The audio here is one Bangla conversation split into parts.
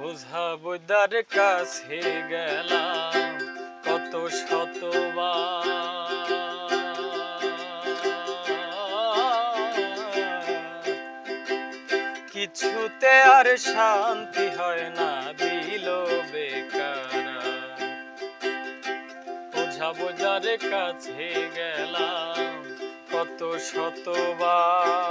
ওঝা বৈদ্যার কাছে গেলাম কত শতবার, কিছুতে আর শান্তি হয় না, দিল বেকারা। ওঝা বৈদ্যার কাছে গেলাম কত শতবার,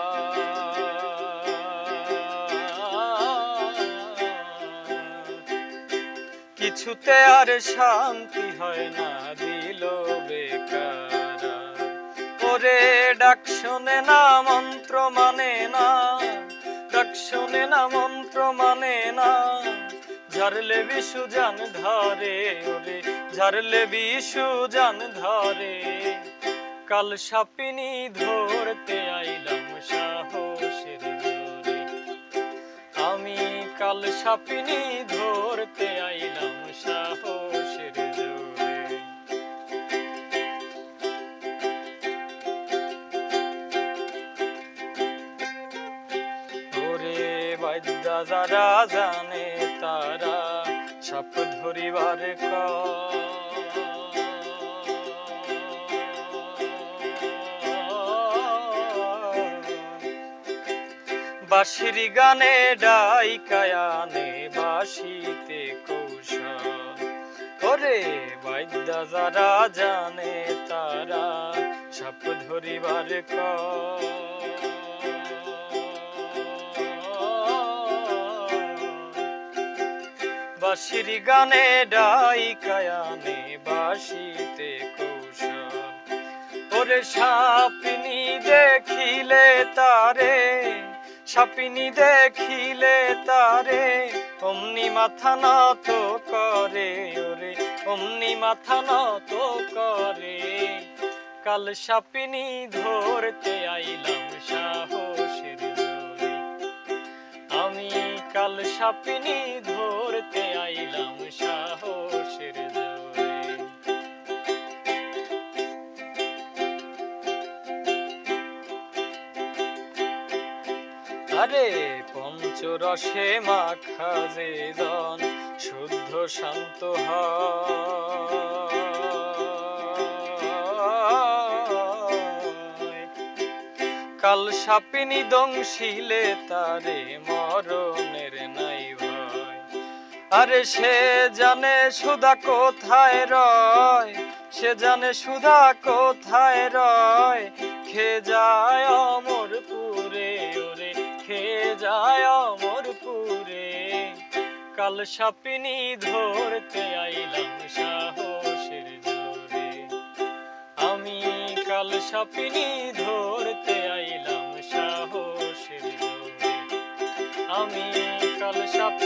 কিছুতে আর শান্তি হয় না, দিল বেকারা। ওরে ডাক শোনে না মন্ত্র মানে না, ডাক শোনে না মন্ত্র মানে না, ঝাড়লে বিশু জান ধরে, ওরে ঝাড়লে বিশু জান ধরে। কাল সাপিনী ধরতে আইলাম সাহসের জোরে, আমি কাল সাপিনী ধরতে আইলাম সাহসের জোরে। ওরে বৈদ্যা যারা জানে তারা সাপ ধরিবার বাঁশির গানে ডাইকায় আনে বাঁশিতে কৌশল। ওরে বৈদ্যা যারা জানে তারা সাপ ধরিবার বাঁশির গানে ডাইকায় আনে বাঁশিতে কৌশল। ওরে সাপিনী দেখিলে তারে, সাপিনী দেখিলে তারে অমনি মাথা নত করে, ওরে অমনি মাথা নত করে। কাল সাপিনী ধরতে আইলাম সাহসের জোরে, আমি কাল সাপিনী ধরতে আইলাম সাহসের জোরে। আরে পঞ্চরসে মাখা যে জন শুদ্ধ শান্ত হয়, কাল সাপিনী দংশিলে তারে মরণের নাই ভয়। আরে সে জানে সুধা কোথায় রয়, সে জানে সুধা কোথায় রয়, খেয়ে যায় অমরপুরে, ওরে খেয়ে যায় অমরপুরে। কাল সাপিনী ধরতে আইলাম সাহসের জোরে, আমি কাল সাপিনী ধরতে আইলাম সাহসের জোরে, আমি কাল সাপিনী